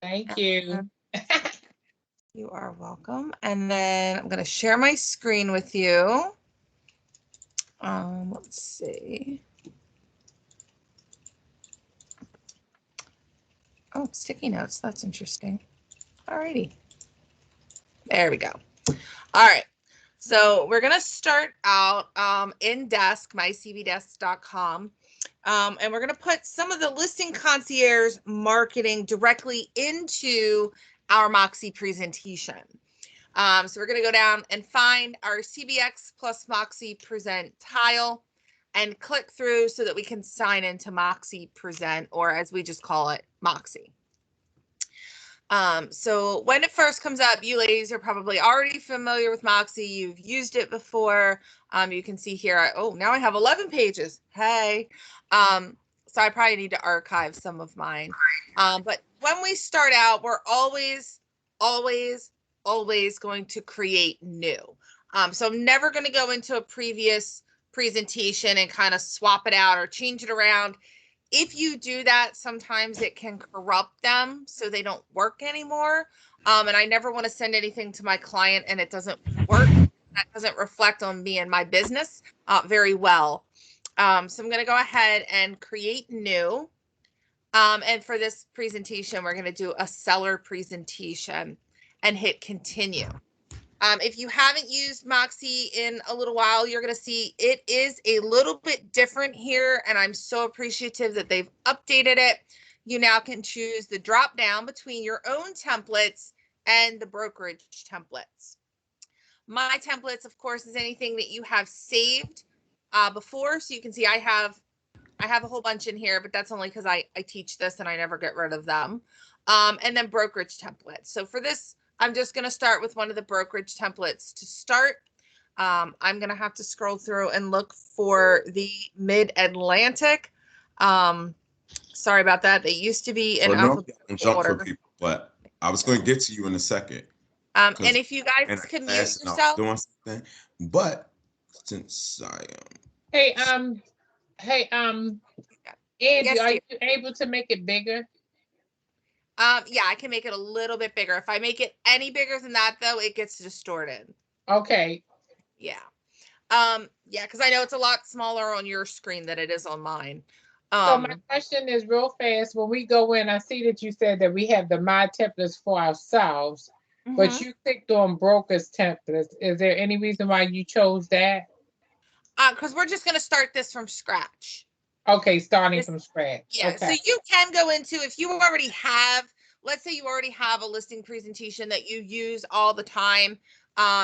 Thank you. You are welcome. And then I'm going to share my screen with you. Let's see. Oh, sticky notes. That's interesting. Alrighty. There we go. All right. So we're going to start out in Desk, mycvdesk.com. And we're going to put some of the listing concierge marketing directly into our Moxi presentation. So we're going to go down and find our CBX plus Moxi present tile and click through so that we can sign into Moxi present, or as we just call it, Moxi. So when it first comes up, you ladies are probably already familiar with Moxi. You've used it before. You can see here, oh, now I have 11 pages. Hey. So I probably need to archive some of mine. But when we start out, we're always going to create new. So I'm never going to go into a previous presentation and kind of swap it out or change it around. If you do that, sometimes it can corrupt them so they don't work anymore. And I never want to send anything to my client and it doesn't work. That doesn't reflect on me and my business very well. So I'm going to go ahead and create new. And for this presentation, we're going to do a seller presentation and hit continue. If you haven't used Moxi in a little while, you're going to see it is a little bit different here, and I'm so appreciative that they've updated it. You now can choose the drop down between your own templates and the brokerage templates. My templates, of course, is anything that you have saved before. So you can see I have a whole bunch in here, but that's only because I teach this and I never get rid of them. And then brokerage templates. So for this, I'm just going to start with one of the brokerage templates to start. I'm going to have to scroll through and look for the Mid-Atlantic. Sorry about that. They used to be in alphabetical order. For people, but I was going to get to you in a second. And if you guys could mute yourself. Doing something, but since I am. Hey, Angie, yes, are you able to make it bigger? Yeah, I can make it a little bit bigger. If I make it any bigger than that, though, it gets distorted. Okay. Yeah. Yeah, because I know it's a lot smaller on your screen than it is on mine. So my question is real fast. When we go in, I see that you said that we have the My Templates for ourselves, but you clicked on Brokerage Templates. Is there any reason why you chose that? Because we're just going to start this from scratch. Okay, starting from scratch. Yeah, okay. So you can go into, if you already have, let's say you already have a listing presentation that you use all the time,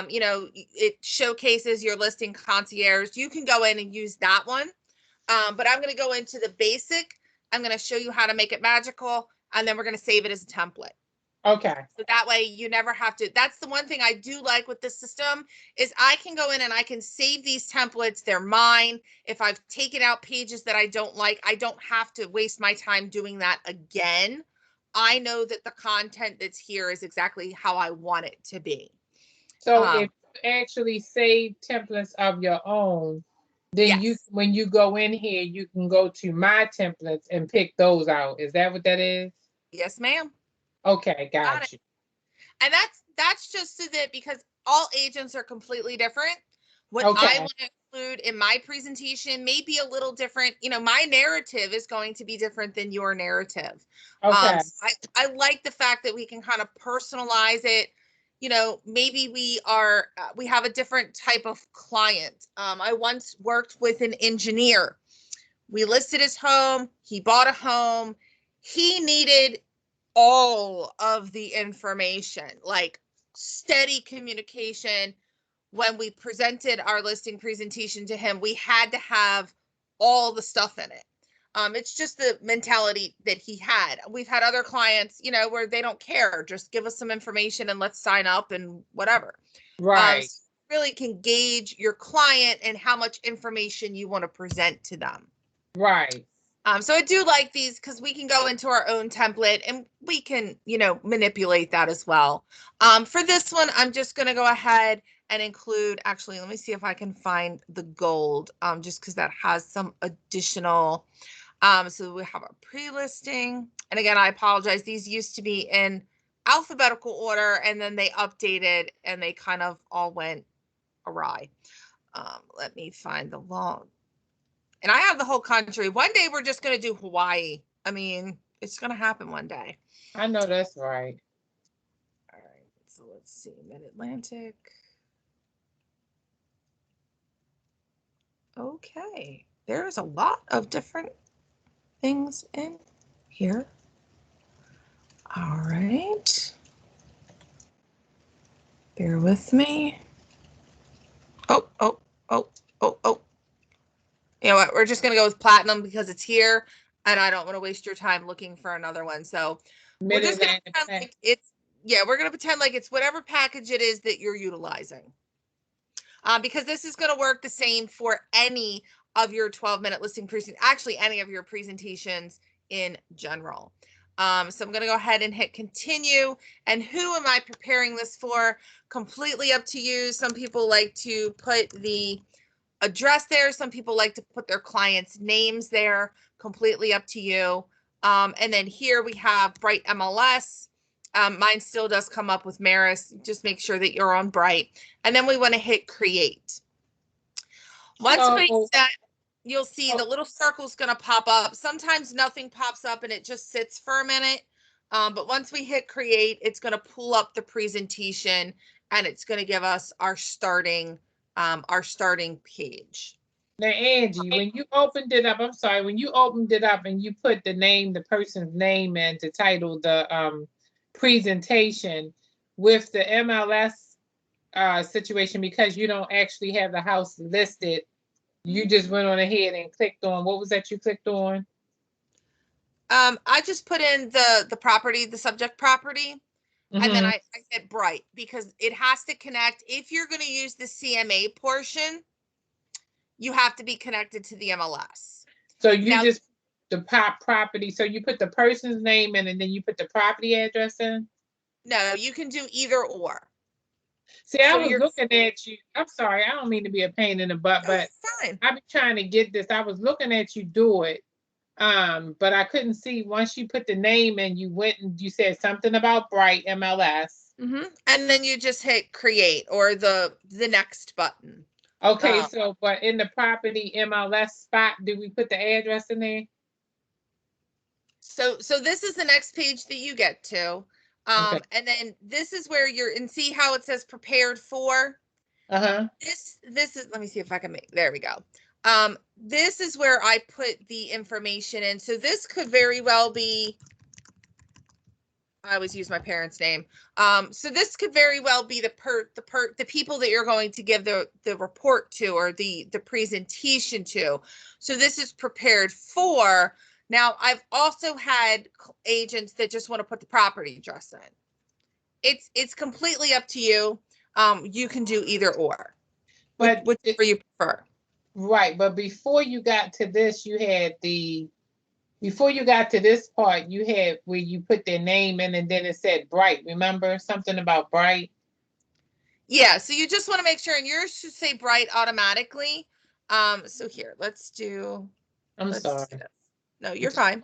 you know, it showcases your listing concierge. You can go in and use that one. But I'm going to go into the basic. I'm going to show you how to make it magical, and then we're going to save it as a template. Okay. So that way you never have to. That's the one thing I do like with this system is I can go in and I can save these templates. They're mine. If I've taken out pages that I don't like, I don't have to waste my time doing that again. I know that the content that's here is exactly how I want it to be. So if you actually save templates of your own, then you, when you go in here, you can go to My Templates and pick those out. Is that what that is? Yes, ma'am. Okay, got you. And that's just so that, because all agents are completely different. What I want to include in my presentation may be a little different. You know, my narrative is going to be different than your narrative. Okay. I like the fact that we can kind of personalize it. You know, maybe we have a different type of client. I once worked with an engineer. We listed his home. He bought a home. He needed all of the information, like steady communication. When we presented our listing presentation to him, we had to have all the stuff in it. It's just the mentality that he had. We've had other clients, you know, where they don't care. Just give us some information and let's sign up and whatever. Right. So you really can gauge your client and how much information you want to present to them. Right. So I do like these because we can go into our own template and we can, you know, manipulate that as well. For this one, I'm just going to go ahead and include, actually, let me see if I can find the gold, just because that has some additional So we have our pre-listing. And again, I apologize. These used to be in alphabetical order, and then they updated and they kind of all went awry. Let me find the long. And I have the whole country. One day we're just going to do Hawaii. I mean, it's going to happen one day. I know that's right. All right. So let's see. Mid-Atlantic. Okay. There's a lot of different things in here. All right. Bear with me. Oh. You know what? We're just going to go with platinum because it's here, and I don't want to waste your time looking for another one. So we're just going to pretend like it's, we're going to pretend like it's whatever package it is that you're utilizing. Because this is going to work the same for any of your 12-minute listing presentations, actually any of your presentations in general. So I'm going to go ahead and hit continue. And who am I preparing this for? Completely up to you. Some people like to put the address there. Some people like to put their clients' names there. Completely up to you. And then here we have Bright MLS. Mine still does come up with Maris. Just make sure that you're on Bright. And then we want to hit create. Once we set, you'll see the little circle's going to pop up. Sometimes nothing pops up and it just sits for a minute. But once we hit create, it's going to pull up the presentation and it's going to give us our starting page. Now, Angie, when you opened it up, I'm sorry, when you opened it up and you put the name, the person's name, and to title the presentation with the MLS situation, because you don't actually have the house listed, you just went on ahead and clicked on, what was that you clicked on? I just put in the property, the subject property. And then I hit Bright because it has to connect. If you're going to use the CMA portion, you have to be connected to the MLS. So you just the property. So you put the person's name in and then you put the property address in? No, you can do either or. See, I was looking at you. I'm sorry. I don't mean to be a pain in the butt, but I've been trying to get this. I was looking at you do it. But I couldn't see once you put the name in, you went and you said something about Bright MLS. And then you just hit create or the next button. Okay, so but in the property MLS spot, do we put the address in there? So this is the next page that you get to. And then this is where and see how it says prepared for? This is, let me see if I can make, there we go. This is where I put the information in. So this could very well be, I always use my parents' name. So this could very well be the people that you're going to give the report to or the presentation to. So this is prepared for. Now, I've also had agents that just want to put the property address in. It's completely up to you. You can do either or, but whichever you prefer. Right, but before you got to this, you had before you got to this part, you had where you put their name in and then it said Bright. Remember something about Bright? Yeah, so you just want to make sure, and yours should say Bright automatically. So here, let's do. I'm sorry. No, you're fine.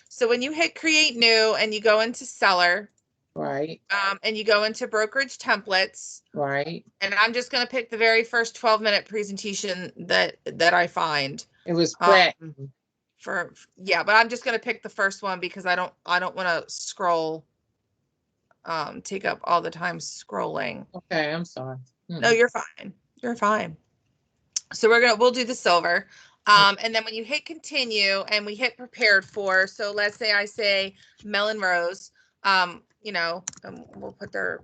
So when you hit create new and you go into seller. Right. And you go into Brokerage Templates. Right. And I'm just going to pick the very first 12-minute presentation that I find. It was Brett. But I'm just going to pick the first one because I don't want to scroll, take up all the time scrolling. Okay, I'm sorry. No, you're fine. You're fine. So we'll do the silver. And then when you hit continue and we hit prepared for, so let's say I say Melon Rose, we'll put their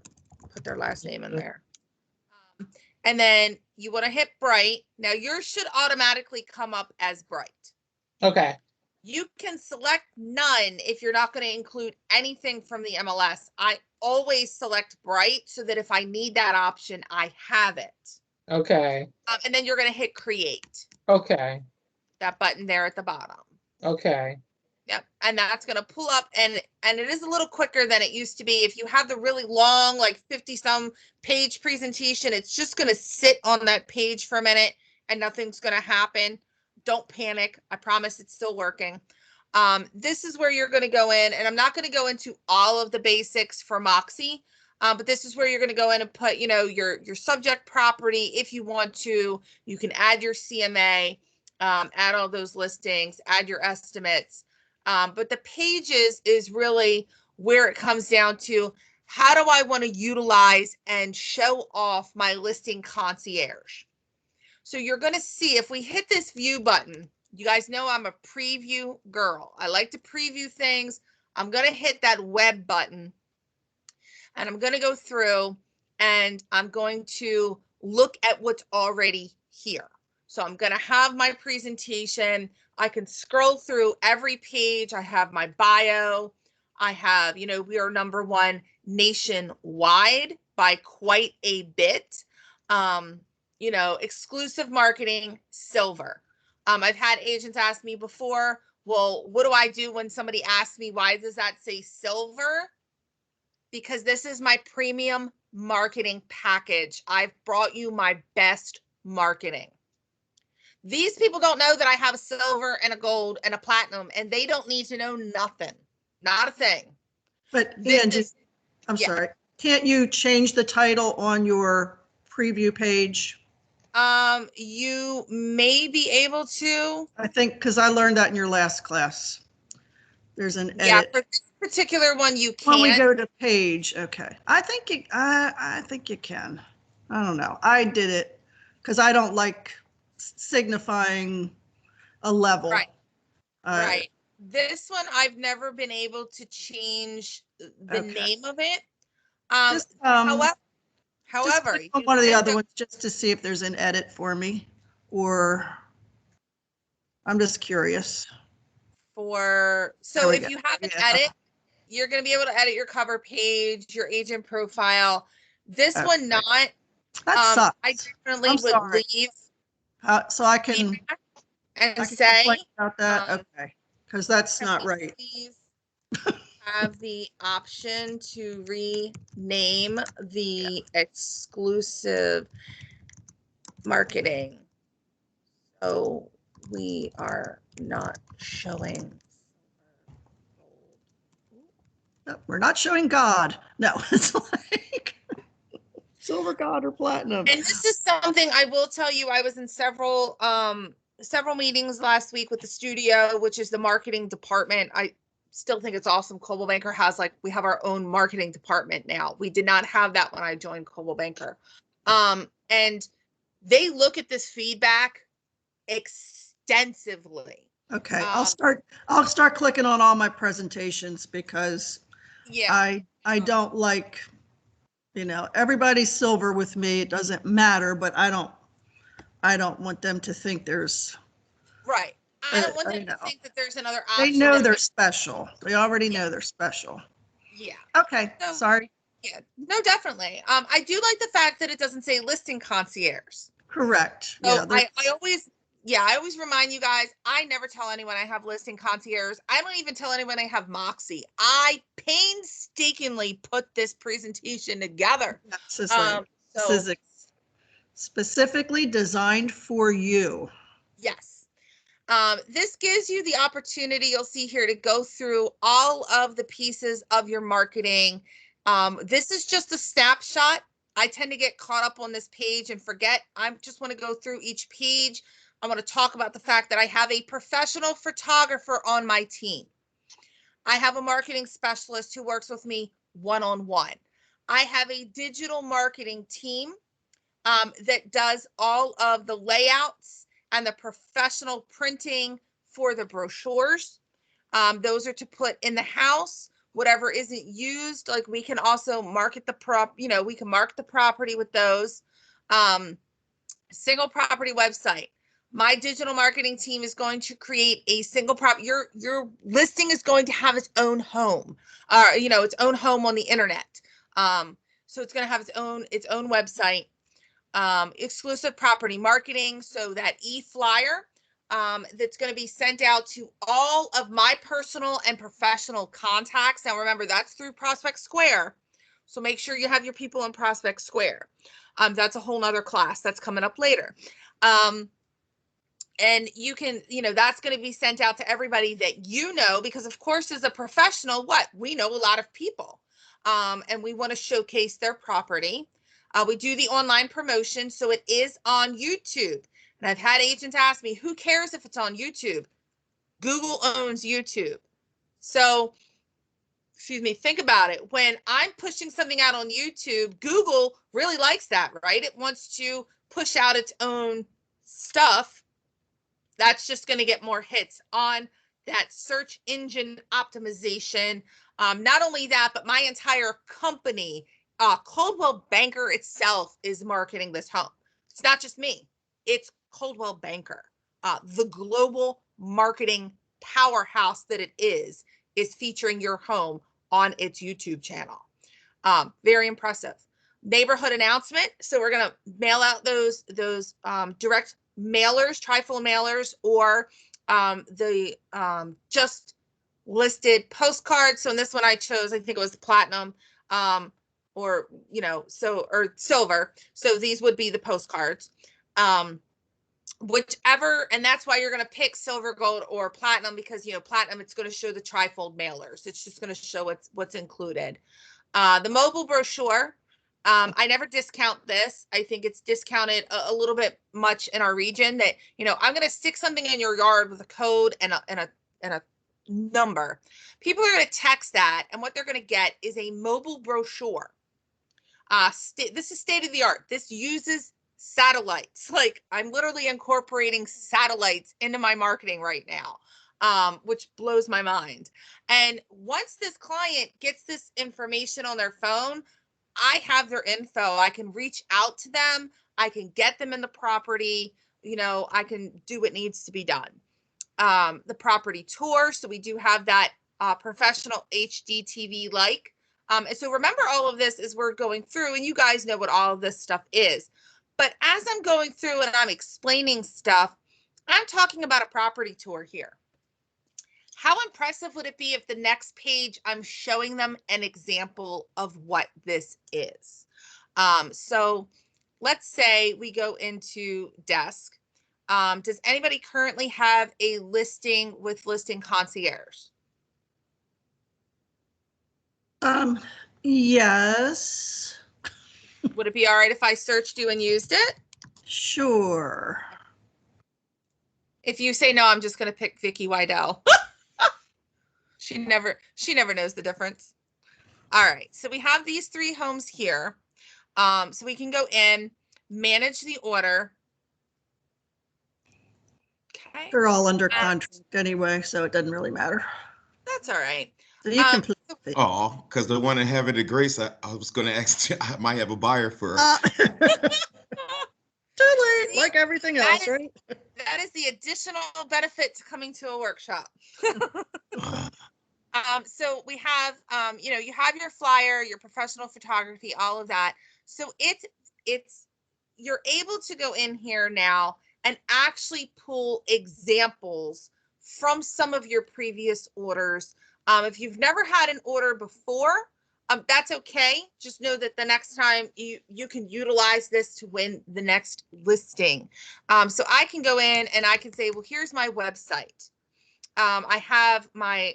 last name in there. And then you want to hit Bright. Now yours should automatically come up as Bright. Okay. You can select none if you're not going to include anything from the MLS. I always select Bright so that if I need that option, I have it. Okay. And then you're going to hit create. Okay. That button there at the bottom. Okay. Yep. And that's going to pull up, and it is a little quicker than it used to be. If you have the really long, like 50 some page presentation, it's just going to sit on that page for a minute and nothing's going to happen. Don't panic. I promise it's still working. This is where you're going to go in, and I'm not going to go into all of the basics for Moxi, but this is where you're going to go in and put, your subject property. If you want to, you can add your CMA, add all those listings, add your estimates. But the pages is really where it comes down to, how do I want to utilize and show off my listing concierge? So you're going to see, if we hit this view button, you guys know I'm a preview girl. I like to preview things. I'm going to hit that web button, and I'm going to go through, and I'm going to look at what's already here. So I'm going to have my presentation. I can scroll through every page. I have my bio. I have, we are #1 nationwide by quite a bit. Exclusive marketing, silver. I've had agents ask me before, well, what do I do when somebody asks me, why does that say silver? Because this is my premium marketing package. I've brought you my best marketing. These people don't know that I have a silver and a gold and a platinum, and they don't need to know nothing. Not a thing. But Angie, I'm sorry. Can't you change the title on your preview page? You may be able to. I think, because I learned that in your last class. There's an edit. Yeah, for this particular one, you can. When we go to page, okay. I think you can. I don't know. I did it because I don't like signifying a level. Right. Right. This one, I've never been able to change the name of it. However, one of the other ones just to see if there's an edit for me, or I'm just curious. So if you have an edit, you're going to be able to edit your cover page, your agent profile. This one not. That sucks. I definitely would leave. So I can say about that. Okay, because that's not right. Please have the option to rename the exclusive marketing, so we are not showing. No, we're not showing God. No, it's like silver, God, or platinum. And this is something I will tell you. I was in several meetings last week with the studio, which is the marketing department. I still think it's awesome. Coldwell Banker we have our own marketing department now. We did not have that when I joined Coldwell Banker. And they look at this feedback extensively. Okay, I'll start clicking on all my presentations, because I don't like, everybody's silver with me. It doesn't matter, but I don't want them to think there's right. I don't want them to think that there's another option. They know they're special. They already know they're special. Yeah. Okay. So, sorry. Yeah. No, definitely. I do like the fact that it doesn't say listing concierge. Correct. So I always remind you guys, I never tell anyone I have listing concierge. I don't even tell anyone I have Moxi. I painstakingly put this presentation together. This is specifically designed for you. Yes. This gives you the opportunity, you'll see here, to go through all of the pieces of your marketing. This is just a snapshot. I tend to get caught up on this page and forget. I just want to go through each page. I want to talk about the fact that I have a professional photographer on my team. I have a marketing specialist who works with me one-on-one. I have a digital marketing team that does all of the layouts and the professional printing for the brochures. Those are to put in the house. Whatever isn't used, like, we can also market the we can market the property with those. Single property website. My digital marketing team is going to create a single property. Your listing is going to have its own home, its own home on the internet. So it's going to have its own website. Exclusive property marketing. So that e-flyer, that's going to be sent out to all of my personal and professional contacts. Now, remember, that's through Prospect Square. So make sure you have your people in Prospect Square. That's a whole nother class that's coming up later. And you can, that's going to be sent out to everybody that you know, because of course, as a professional, we know a lot of people, and we want to showcase their property. We do the online promotion, so it is on YouTube. And I've had agents ask me, who cares if it's on YouTube? Google owns YouTube. So, excuse me, think about it. When I'm pushing something out on YouTube, Google really likes that, right? It wants to push out its own stuff. That's just going to get more hits on that search engine optimization. Not only that, but my entire company, Coldwell Banker itself, is marketing this home. It's not just me. It's Coldwell Banker, the global marketing powerhouse that it is featuring your home on its YouTube channel. Very impressive. Neighborhood announcement. So we're going to mail out those direct mailers, trifold mailers, or the just listed postcards. So in this one I chose, I think it was the platinum, or silver. So these would be the postcards. Whichever, and that's why you're going to pick silver, gold, or platinum, because platinum, it's going to show the trifold mailers. It's just going to show what's included. The mobile brochure. I never discount this. I think it's discounted a little bit much in our region, that, I'm going to stick something in your yard with a code and a number. People are going to text that, and what they're going to get is a mobile brochure. This is state of the art. This uses satellites. Like, I'm literally incorporating satellites into my marketing right now, which blows my mind. And once this client gets this information on their phone, I have their info. I can reach out to them. I can get them in the property. I can do what needs to be done. The property tour. So we do have that professional HD TV like. And so remember, all of this as we're going through, and you guys know what all of this stuff is. But as I'm going through and I'm explaining stuff, I'm talking about a property tour here. How impressive would it be if the next page I'm showing them an example of what this is? So let's say we go into desk. Does anybody currently have a listing with Listing Concierge? Yes. Would it be all right if I searched you and used it? Sure. If you say no, I'm just going to pick Vicky Wydell. She never knows the difference. All right. So we have these 3 homes here. So we can go in, manage the order. Okay. They're all under contract anyway, so it doesn't really matter. That's all right. So you can Oh, because the one in Heaven to Grace, I was going to ask, I might have a buyer for. Too late, like everything else, right? That is the additional benefit to coming to a workshop. So we have, you have your flyer, your professional photography, all of that. So you're able to go in here now and actually pull examples from some of your previous orders. If you've never had an order before, that's okay. Just know that the next time you can utilize this to win the next listing. So I can go in and I can say, well, here's my website. I have my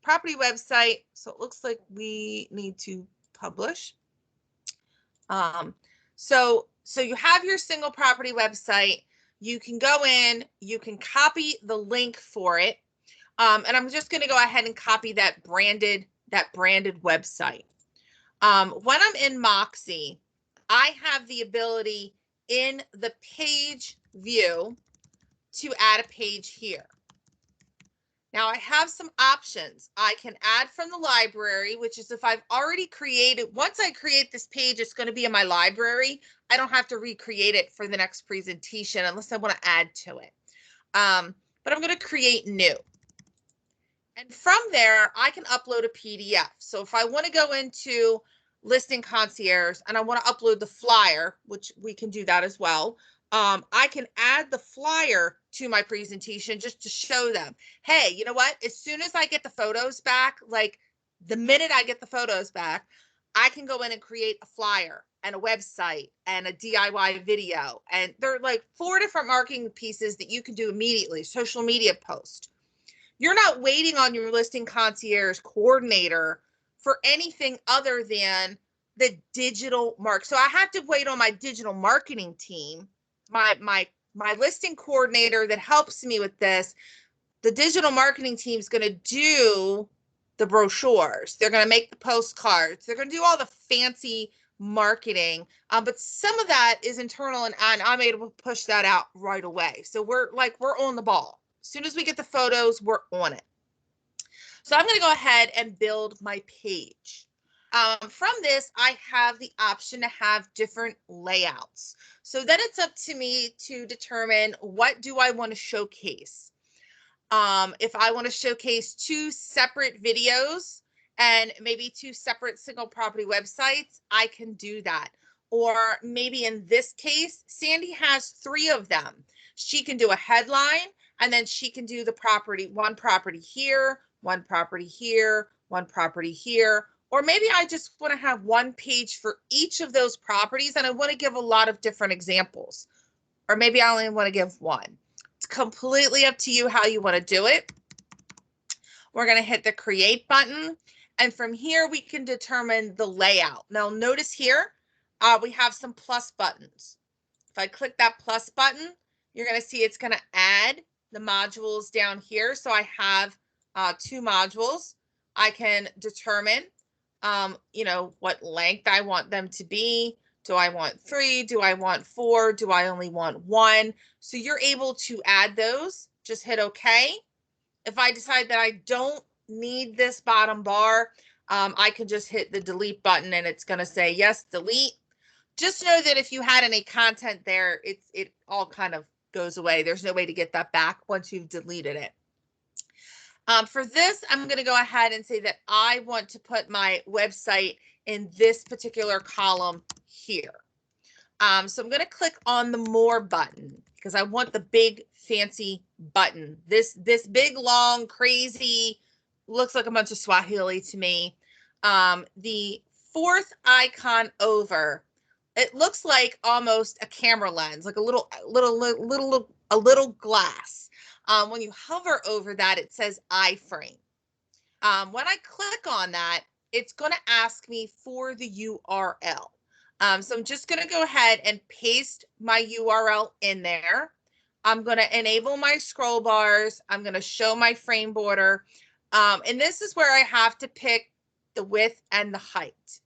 property website. So it looks like we need to publish. So you have your single property website. You can go in, you can copy the link for it. And I'm just going to go ahead and copy that branded website. When I'm in Moxi, I have the ability in the page view to add a page here. Now I have some options. I can add from the library, which is if I've already created, once I create this page, it's going to be in my library. I don't have to recreate it for the next presentation unless I want to add to it. But I'm going to create new. And from there, I can upload a PDF. So if I want to go into Listing Concierge and I want to upload the flyer, which we can do that as well, I can add the flyer to my presentation just to show them, hey, you know what? As soon as I get the photos back, like the minute I get the photos back, I can go in and create a flyer and a website and a DIY video. And there are like 4 different marketing pieces that you can do immediately. Social media post. You're not waiting on your listing concierge coordinator for anything other than the digital mark. So I have to wait on my digital marketing team, my listing coordinator that helps me with this. The digital marketing team is going to do the brochures. They're going to make the postcards. They're going to do all the fancy marketing. But some of that is internal, and I'm able to push that out right away. So we're on the ball. As soon as we get the photos, we're on it. So I'm going to go ahead and build my page. From this, I have the option to have different layouts. So then it's up to me to determine, what do I want to showcase? If I want to showcase 2 separate videos and maybe 2 separate single property websites, I can do that. Or maybe in this case, Sandy has 3 of them. She can do a headline, and then she can do the property, one property here, one property here, one property here. Or maybe I just want to have one page for each of those properties, and I want to give a lot of different examples. Or maybe I only want to give one. It's completely up to you how you want to do it. We're going to hit the create button. And from here, we can determine the layout. Now, notice here, we have some plus buttons. If I click that plus button, you're going to see it's going to add the modules down here. So I have 2 modules. I can determine, what length I want them to be. Do I want 3? Do I want 4? Do I only want 1? So you're able to add those. Just hit OK. If I decide that I don't need this bottom bar, I can just hit the delete button, and it's going to say, yes, delete. Just know that if you had any content there, it all kind of goes away. There's no way to get that back once you've deleted it. For this, I'm going to go ahead and say that I want to put my website in this particular column here. So I'm going to click on the more button because I want the big fancy button. This big, long, crazy, looks like a bunch of Swahili to me. The 4th icon over, it looks like almost a camera lens, like a little glass. When you hover over that, it says iframe. When I click on that, it's going to ask me for the URL. So I'm just going to go ahead and paste my URL in there. I'm going to enable my scroll bars. I'm going to show my frame border. And this is where I have to pick the width and the height.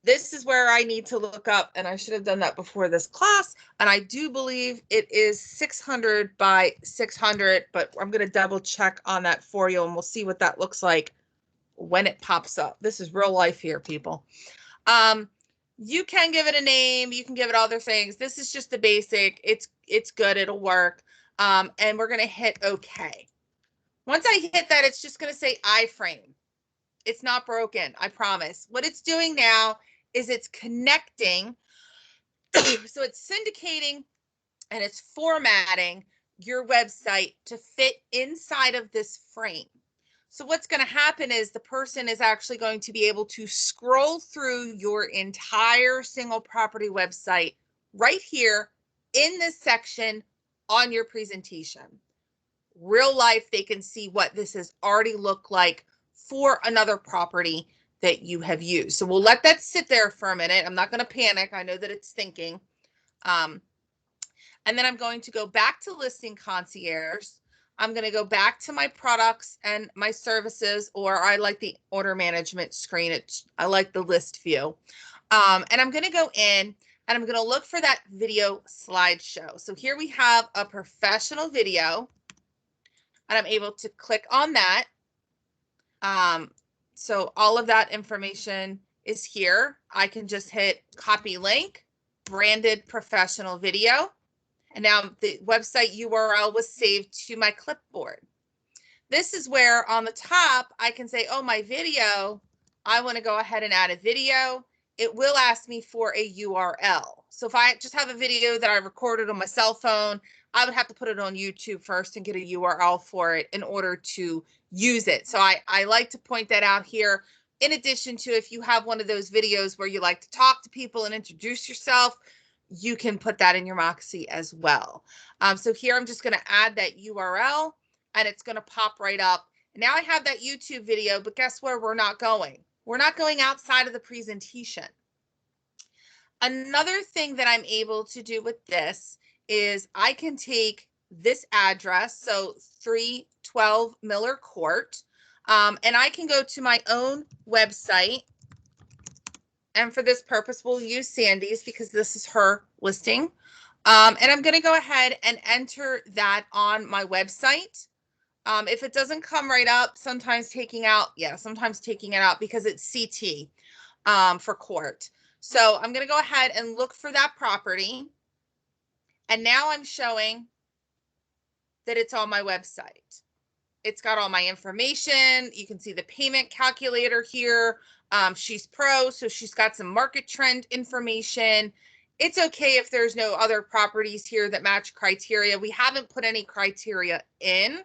This is where I need to look up, and I should have done that before this class. And I do believe it is 600 by 600, but I'm going to double check on that for you, and we'll see what that looks like when it pops up. This is real life here, people. You can give it a name. You can give it other things. This is just the basic. It's good. It'll work. And we're going to hit OK. Once I hit that, it's just going to say iframe. It's not broken, I promise. What it's doing now is it's connecting. So it's syndicating and it's formatting your website to fit inside of this frame. So what's going to happen is the person is actually going to be able to scroll through your entire single property website right here in this section on your presentation. Real life, they can see what this has already looked like for another property that you have used. So we'll let that sit there for a minute. I'm not going to panic. I know that it's thinking. And then I'm going to go back to Listing Concierge. I'm going to go back to my products and my services, or I like the order management screen. I like the list view. And I'm going to go in and I'm going to look for that video slideshow. So here we have a professional video, and I'm able to click on that. So all of that information is here. I can just hit copy link, branded professional video. And now the website URL was saved to my clipboard. This is where on the top, I can say, oh, my video, I want to go ahead and add a video. it will ask me for a URL. So if I just have a video that I recorded on my cell phone, I would have to put it on YouTube first and get a URL for it in order to use it. So I like to point that out here. In addition to, if you have one of those videos where you like to talk to people and introduce yourself, you can put that in your Moxi as well. So here I'm just going to add that URL and it's going to pop right up. Now I have that YouTube video, but guess where we're not going? We're not going outside of the presentation. Another thing that I'm able to do with this is I can take this address, so 312 Miller Court, and I can go to my own website. And for this purpose, we'll use Sandy's because this is her listing. And I'm going to go ahead and enter that on my website. If it doesn't come right up, sometimes taking it out because it's CT for court. So I'm going to go ahead and look for that property. And now I'm showing that it's on my website. It's got all my information. You can see the payment calculator here. She's pro, so she's got some market trend information. It's okay if there's no other properties here that match criteria. We haven't put any criteria in.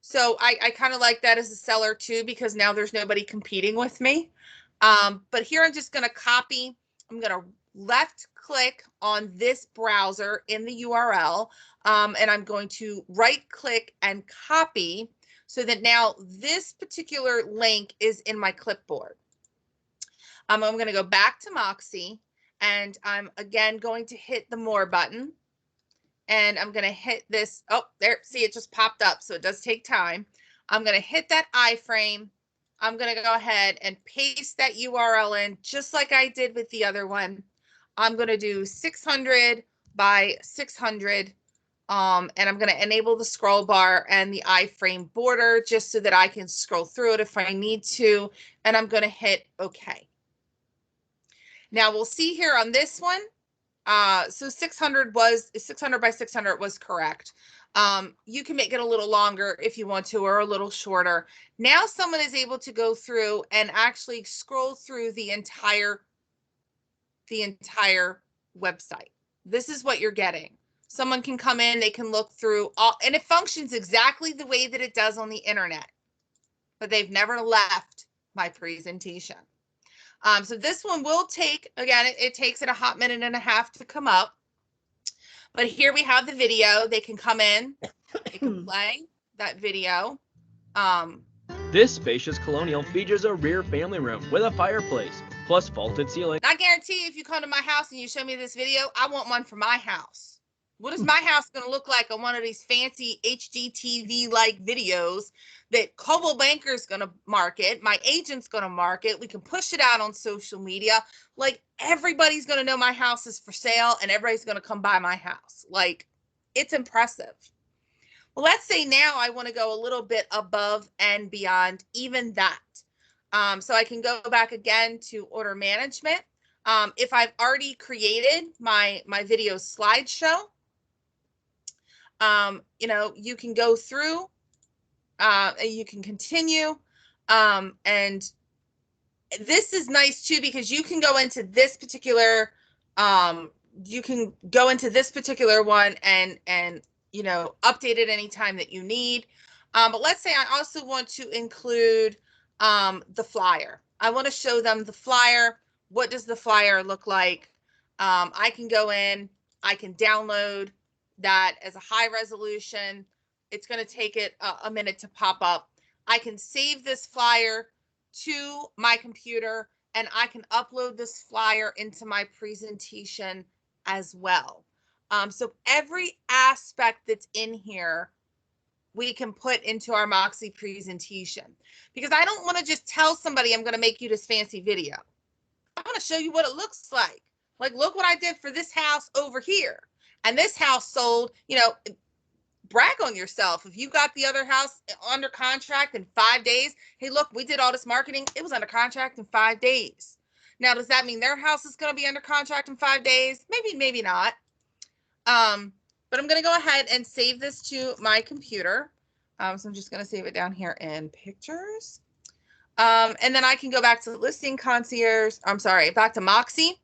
So I kind of like that as a seller too, because now there's nobody competing with me. But here I'm just going to copy. I'm going to left click on this browser in the URL, and I'm going to right click and copy so that now this particular link is in my clipboard. I'm going to go back to Moxi, and I'm again going to hit the more button, and I'm going to hit this. Oh, there, see, it just popped up, so it does take time. I'm going to hit that iframe. I'm going to go ahead and paste that URL in just like I did with the other one. I'm going to do 600 by 600, and I'm going to enable the scroll bar and the iframe border just so that I can scroll through it if I need to, and I'm going to hit OK. Now we'll see here on this one. So 600 by 600 was correct. You can make it a little longer if you want to, or a little shorter. Now someone is able to go through and actually scroll through the entire website. This is what you're getting. Someone can come in, they can look through all, and it functions exactly the way that it does on the internet, but they've never left my presentation. So this one will take, again, it takes it a hot minute and a half to come up. But here we have the video. They can come in, they can play that video. This spacious colonial features a rear family room with a fireplace, plus vaulted ceiling. I guarantee if you come to my house and you show me this video, I want one for my house. What is my house going to look like on one of these fancy HGTV-like videos that Coldwell Banker's going to market, my agent's going to market, we can push it out on social media. Like, everybody's going to know my house is for sale and everybody's going to come by my house. Like, it's impressive. Well, let's say now I want to go a little bit above and beyond even that. So I can go back again to order management. If I've already created my video slideshow, you know, you can go through, you can continue, and this is nice too, because you can go into this particular, one and you know, update it anytime that you need. But let's say I also want to include the flyer. I want to show them the flyer. What does the flyer look like? I can go in, I can download that as a high resolution. It's going to take it a minute to pop up. I can save this flyer to my computer, and I can upload this flyer into my presentation as well. So every aspect that's in here, we can put into our Moxi presentation, because I don't want to just tell somebody I'm going to make you this fancy video. I want to show you what it looks like. Like, look what I did for this house over here. And this house sold, you know, brag on yourself. If you got the other house under contract in 5 days, hey, look, we did all this marketing. It was under contract in 5 days. Now, does that mean their house is going to be under contract in 5 days? Maybe, maybe not. But I'm going to go ahead and save this to my computer. So I'm just going to save it down here in pictures. And then I can go back to the listing concierge. I'm sorry, back to Moxi.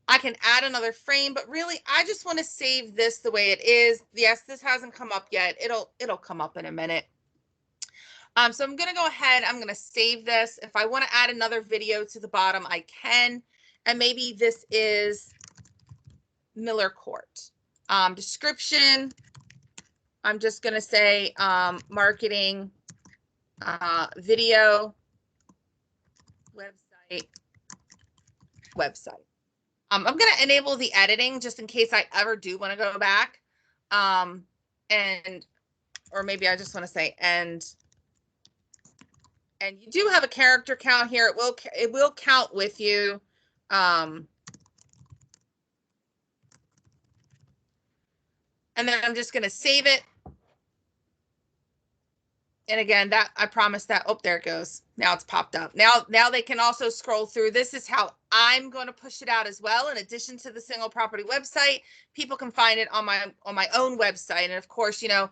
I can add another frame, but really I just want to save this the way it is. Yes, this hasn't come up yet. It'll come up in a minute. So I'm going to go ahead. I'm going to save this. If I want to add another video to the bottom, I can. And maybe this is Miller Court. Description. I'm just going to say marketing, video, website. I'm going to enable the editing just in case I ever do want to go back. Or maybe I just want to say end. And you do have a character count here. It will count with you. And then I'm just going to save it. And again, that I promise that, oh, there it goes. Now it's popped up. Now they can also scroll through. This is how I'm going to push it out as well. In addition to the single property website, people can find it on my own website. And of course, you know,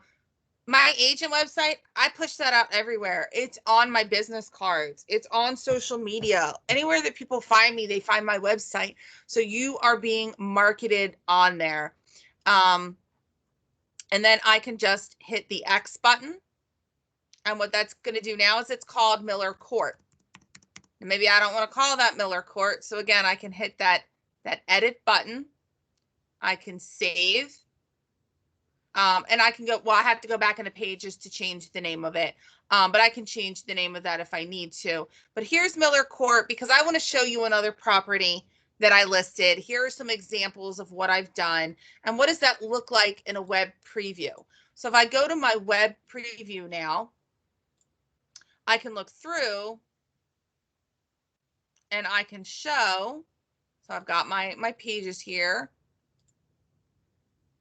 my agent website, I push that out everywhere. It's on my business cards. It's on social media. Anywhere that people find me, they find my website. So you are being marketed on there. And then I can just hit the X button. And what that's going to do now is it's called Miller Court. And maybe I don't want to call that Miller Court. So again, I can hit that edit button. I can save. And I can go, well, I have to go back into Pages to change the name of it. But I can change the name of that if I need to. But here's Miller Court because I want to show you another property that I listed. Here are some examples of what I've done. And what does that look like in a web preview? So if I go to my web preview now, I can look through and I can show. So I've got my pages here.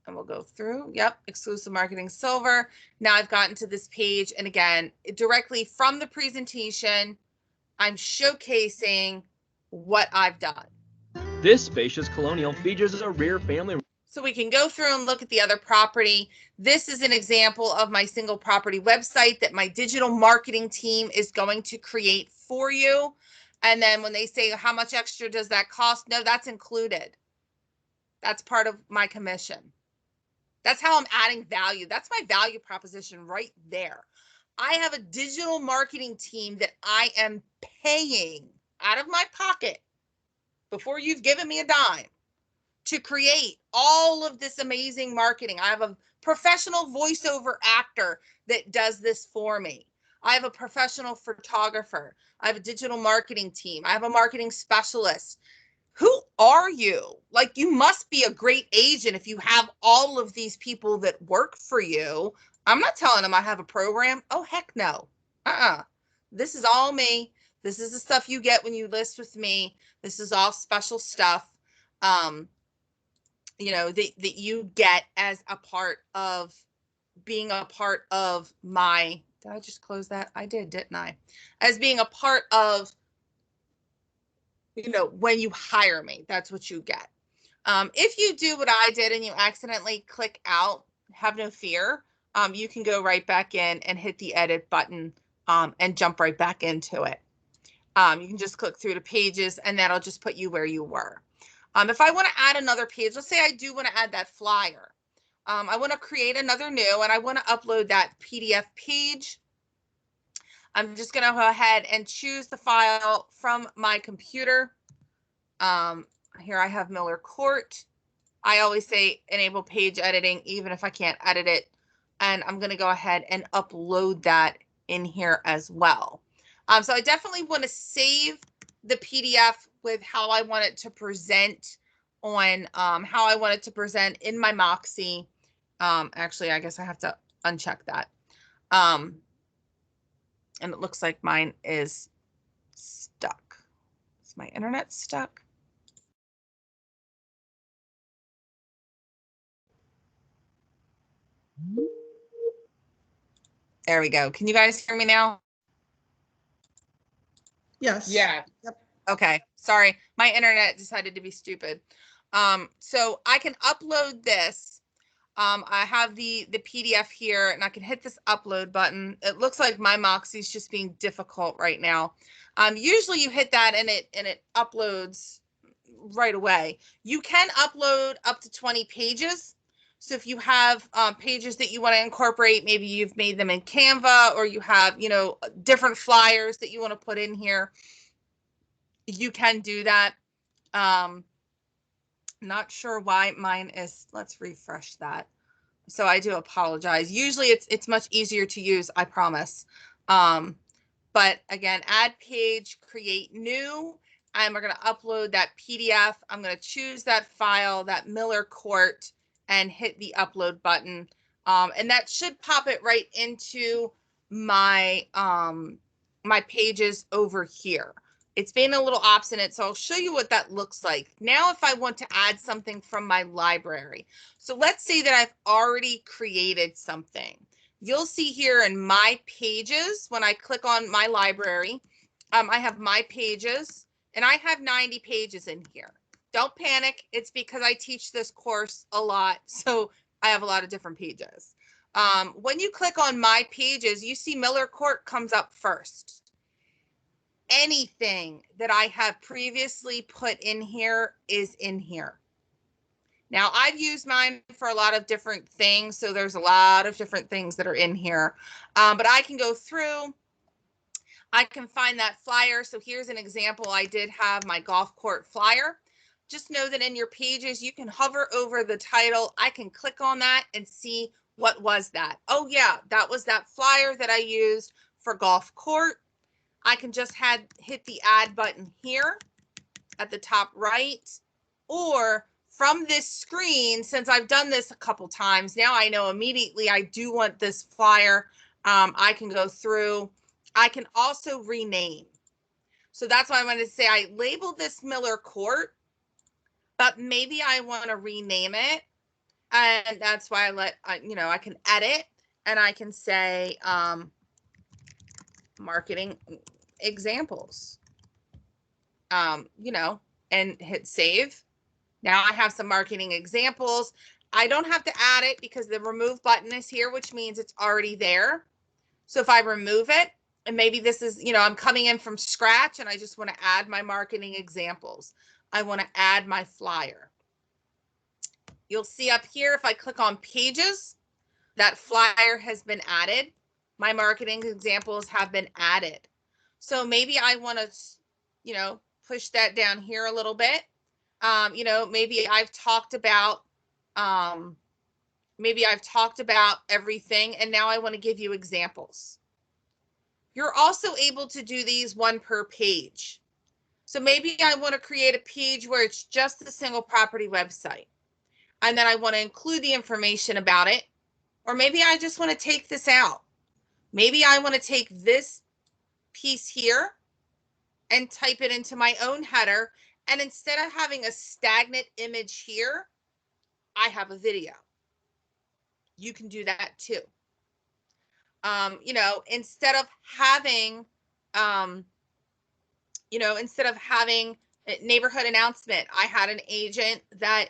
And we'll go through. Yep, exclusive marketing silver. Now I've gotten to this page. And again, directly from the presentation, I'm showcasing what I've done. This spacious colonial features a rear family. So we can go through and look at the other property. This is an example of my single property website that my digital marketing team is going to create for you. And then when they say, how much extra does that cost? No, that's included. That's part of my commission. That's how I'm adding value. That's my value proposition right there. I have a digital marketing team that I am paying out of my pocket before you've given me a dime to create all of this amazing marketing. I have a professional voiceover actor that does this for me. I have a professional photographer. I have a digital marketing team. I have a marketing specialist. Who are you? Like, you must be a great agent if you have all of these people that work for you. I'm not telling them I have a program. Oh, heck no. This is all me. This is the stuff you get when you list with me. This is all special stuff, you know, that you get as a part of being a part of my, did I just close that? I did, didn't I? As being a part of, you know, when you hire me, that's what you get. If you do what I did and you accidentally click out, have no fear. You can go right back in and hit the edit button and jump right back into it. You can just click through the pages and that'll just put you where you were. If I want to add another page, let's say I do want to add that flyer. I want to create another new and I want to upload that PDF page. I'm just going to go ahead and choose the file from my computer. Here I have Miller Court. I always say enable page editing, even if I can't edit it. And I'm going to go ahead and upload that in here as well. So I definitely want to save the PDF with how I want it to present on how I want it to present in my Moxi. Actually, I guess I have to uncheck that. And it looks like mine is stuck. Is my internet stuck? There we go. Can you guys hear me now? Yes. Yeah. Yep. Okay. Sorry. My internet decided to be stupid. So I can upload this. I have the PDF here, and I can hit this upload button. It looks like my Moxi is just being difficult right now. Usually you hit that and it uploads right away. You can upload up to 20 pages. So if you have pages that you want to incorporate, maybe you've made them in Canva, or you have, different flyers that you want to put in here, you can do that. Not sure why mine is, let's refresh that. So I do apologize. Usually it's much easier to use, I promise. But again, add page, create new, and we're going to upload that PDF. I'm going to choose that file, that Miller Court, and hit the upload button. And that should pop it right into my, my pages over here. It's been a little obstinate, so I'll show you what that looks like. Now, if I want to add something from my library. So let's say that I've already created something. You'll see here in my pages, when I click on my library, I have my pages, and I have 90 pages in here. Don't panic. It's because I teach this course a lot, so I have a lot of different pages. When you click on my pages, you see Miller Court comes up first. Anything that I have previously put in here is in here. Now, I've used mine for a lot of different things, so there's a lot of different things that are in here. But I can go through, I can find that flyer. So here's an example. I did have my golf court flyer. Just know that in your pages, you can hover over the title. I can click on that and see what was that. Oh yeah, that was that flyer that I used for golf court. I can just hit the add button here at the top right, or from this screen, since I've done this a couple times, now I know immediately I do want this flyer. I can go through. I can also rename. So that's why I wanted to say I labeled this Miller Court, but maybe I want to rename it. And that's why I can edit, and I can say, marketing examples, and hit save. Now I have some marketing examples. I don't have to add it because the remove button is here, which means it's already there. So if I remove it, and maybe this is, I'm coming in from scratch and I just want to add my marketing examples. I want to add my flyer. You'll see up here, if I click on pages, that flyer has been added. My marketing examples have been added. So maybe I want to, push that down here a little bit. Maybe I've talked about, everything, and now I want to give you examples. You're also able to do these one per page. So maybe I want to create a page where it's just a single property website, and then I want to include the information about it. Or maybe I just want to take this out. Maybe I want to take this piece here and type it into my own header. And instead of having a stagnant image here, I have a video. You can do that too. Instead of having, a neighborhood announcement, I had an agent that,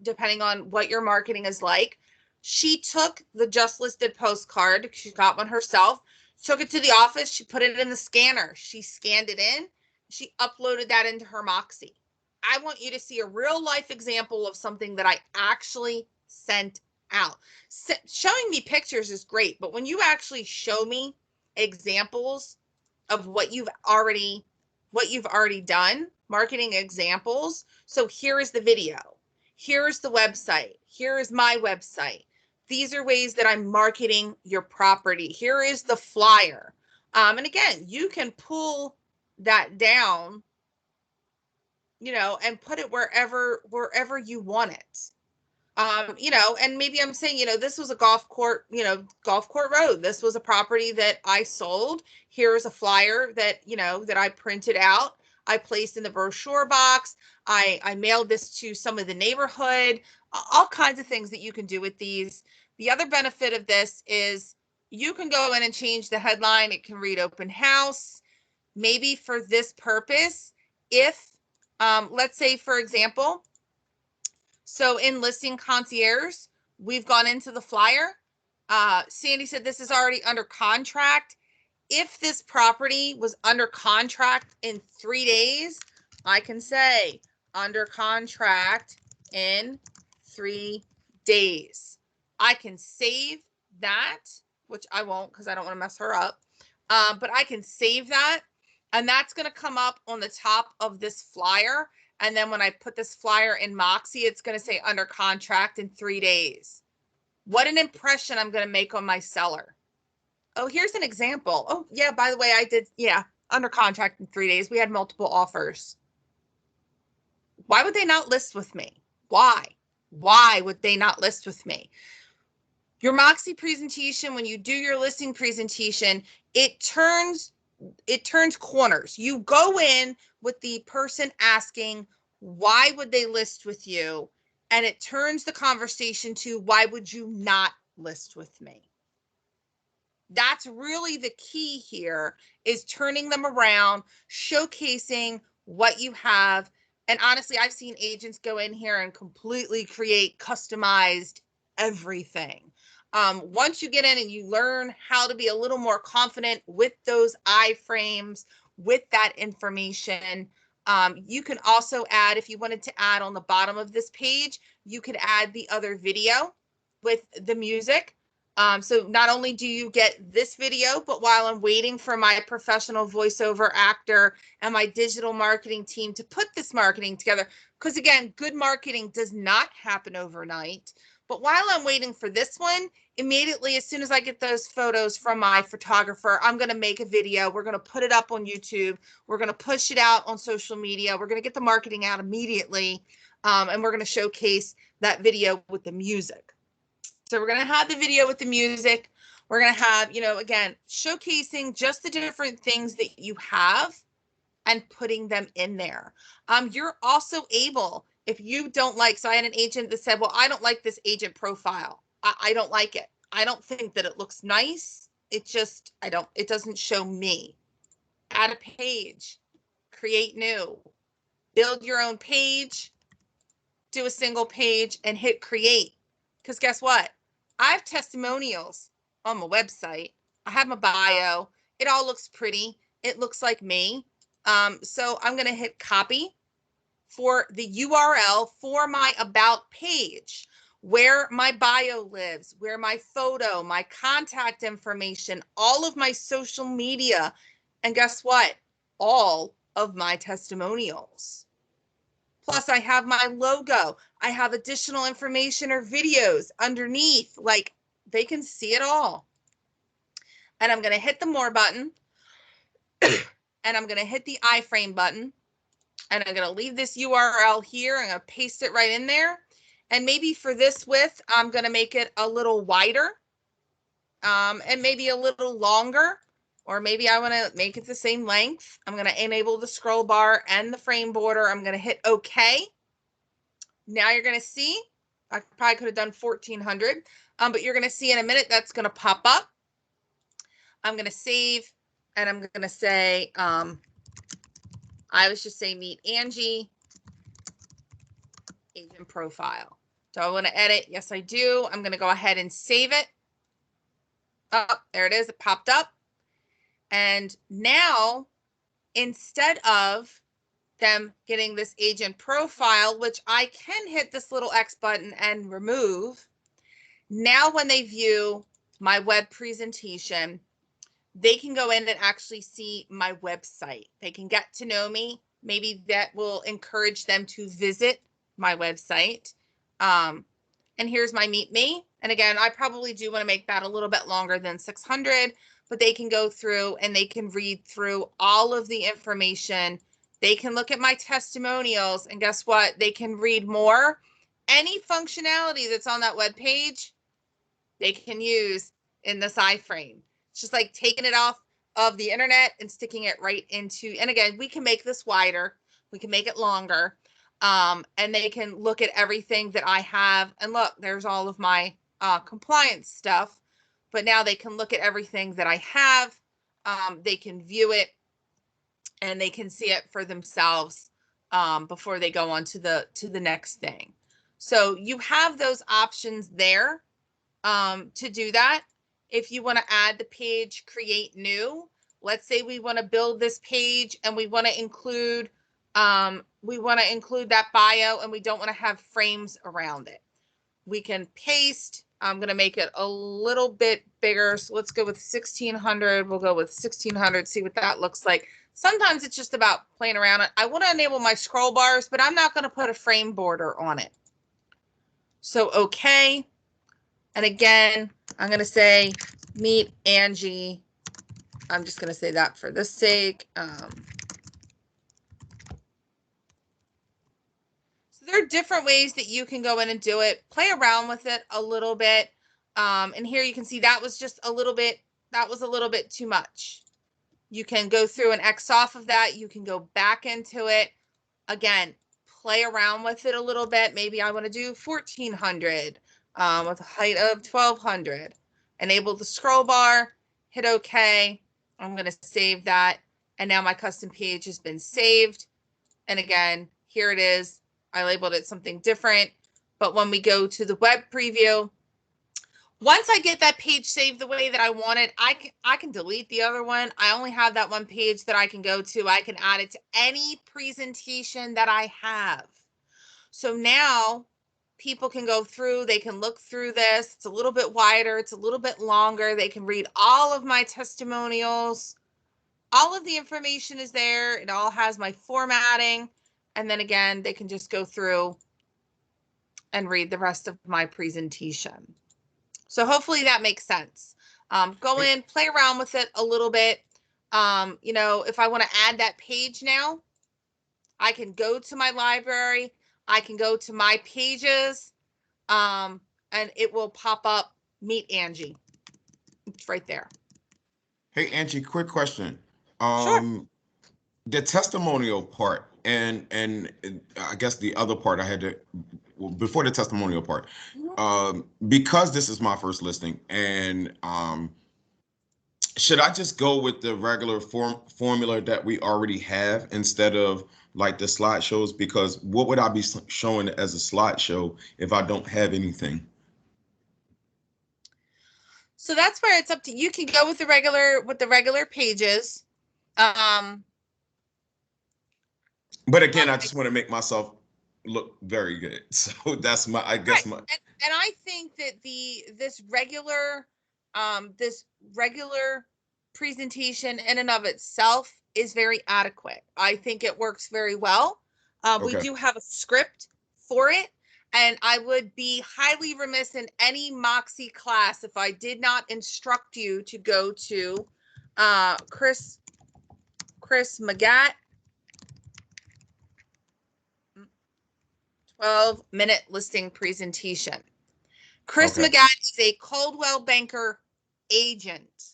depending on what your marketing is like, she took the just listed postcard. She got one herself, took it to the office. She put it in the scanner. She scanned it in. She uploaded that into her Moxi. I want you to see a real life example of something that I actually sent out. Showing me pictures is great, but when you actually show me examples of what you've already done, marketing examples. So here is the video. Here's the website. Here is my website. These are ways that I'm marketing your property. Here is the flyer. And again, you can pull that down, and put it wherever you want it. And maybe I'm saying, this was a golf court road. This was a property that I sold. Here's a flyer that, that I printed out. I placed in the brochure box. I mailed this to some of the neighborhood, all kinds of things that you can do with these. The other benefit of this is you can go in and change the headline. It can read open house. Maybe for this purpose, if, let's say, for example, so in Listing Concierge, we've gone into the flyer. Sandy said this is already under contract. If this property was under contract in 3 days, I can say under contract in 3 days. I can save that, which I won't because I don't want to mess her up. But I can save that, and that's going to come up on the top of this flyer. And then when I put this flyer in Moxi, it's going to say under contract in 3 days. What an impression I'm going to make on my seller. Oh, here's an example. Oh, yeah, by the way, I did, yeah, under contract in 3 days. We had multiple offers. Why would they not list with me? Why? Why would they not list with me? Your Moxi presentation, when you do your listing presentation, it turns corners. You go in with the person asking, why would they list with you? And it turns the conversation to, why would you not list with me? That's really the key here, is turning them around, showcasing what you have. And honestly, I've seen agents go in here and completely create customized everything. Once you get in and you learn how to be a little more confident with those iframes, with that information, you can also add, if you wanted to add on the bottom of this page, you could add the other video with the music. So not only do you get this video, but while I'm waiting for my professional voiceover actor and my digital marketing team to put this marketing together, because again, good marketing does not happen overnight. But while I'm waiting for this one, immediately, as soon as I get those photos from my photographer, I'm going to make a video. We're going to put it up on YouTube. We're going to push it out on social media. We're going to get the marketing out immediately. And we're going to showcase that video with the music. So we're going to have the video with the music. We're going to have, again, showcasing just the different things that you have and putting them in there. You're also able, if you don't like, so I had an agent that said, well, I don't like this agent profile. I don't like it. I don't think that it looks nice. It doesn't show me. Add a page, create new, build your own page, do a single page and hit create. Because guess what? I have testimonials on my website. I have my bio. It all looks pretty. It looks like me. So I'm going to hit copy for the URL for my about page, where my bio lives, where my photo, my contact information, all of my social media, and guess what? All of my testimonials. Plus I have my logo. I have additional information or videos underneath, like they can see it all. And I'm going to hit the more button and I'm going to hit the iframe button. And I'm going to leave this URL here. I'm going to paste it right in there. And maybe for this width, I'm going to make it a little wider and maybe a little longer. Or maybe I want to make it the same length. I'm going to enable the scroll bar and the frame border. I'm going to hit OK. Now you're going to see, I probably could have done 1400, but you're going to see in a minute that's going to pop up. I'm going to save and I'm going to say, I was just saying meet Angie, agent profile. Do I want to edit? Yes, I do. I'm going to go ahead and save it. Oh, there it is. It popped up. And now, instead of them getting this agent profile, which I can hit this little X button and remove, now when they view my web presentation, they can go in and actually see my website. They can get to know me. Maybe that will encourage them to visit my website. And here's my Meet Me. And again, I probably do want to make that a little bit longer than 600, but they can go through and they can read through all of the information. They can look at my testimonials and guess what? They can read more. Any functionality that's on that web page, they can use in this iframe. It's just like taking it off of the internet and sticking it right into, and again, we can make this wider. We can make it longer. And they can look at everything that I have. And look, there's all of my compliance stuff. But now they can look at everything that I have. They can view it and they can see it for themselves before they go on to the next thing. So you have those options there to do that. If you want to add the page, create new, let's say we want to build this page and we want to include that bio and we don't want to have frames around it. We can paste. I'm going to make it a little bit bigger. So let's go with 1600. We'll go with 1600, see what that looks like. Sometimes it's just about playing around. I want to enable my scroll bars, but I'm not going to put a frame border on it. So, okay. And again, I'm going to say meet Angie. I'm just going to say that for this sake. So there are different ways that you can go in and do it. Play around with it a little bit. And here you can see that was just a little bit, that was a little bit too much. You can go through and X off of that. You can go back into it. Again, play around with it a little bit. Maybe I want to do 1400 with a height of 1200. Enable the scroll bar, hit OK. I'm going to save that. And now my custom page has been saved. And again, here it is. I labeled it something different. But when we go to the web preview, once I get that page saved the way that I want it, I can delete the other one. I only have that one page that I can go to. I can add it to any presentation that I have. So now people can go through, they can look through this. It's a little bit wider, it's a little bit longer. They can read all of my testimonials. All of the information is there. It all has my formatting. And then again, they can just go through and read the rest of my presentation. So hopefully that makes sense. Go in, play around with it a little bit. You know, if I want to add that page now, I can go to my library. I can go to my pages, and it will pop up, meet Angie. It's right there. Hey, Angie, quick question. Sure. The testimonial part and I guess the other part I had to, before the testimonial part, because this is my first listing, and should I just go with the regular formula that we already have instead of like the slideshows? Because what would I be showing as a slideshow if I don't have anything? So that's where it's up to you. Can go with the regular pages. But again, I just want to make myself look very good. So that's my, I guess, right. And I think that this regular presentation in and of itself is very adequate. I think it works very well. We do have a script for it. And I would be highly remiss in any Moxi class if I did not instruct you to go to Chris Magat 12-minute listing presentation. Chris Magat is a Coldwell Banker agent.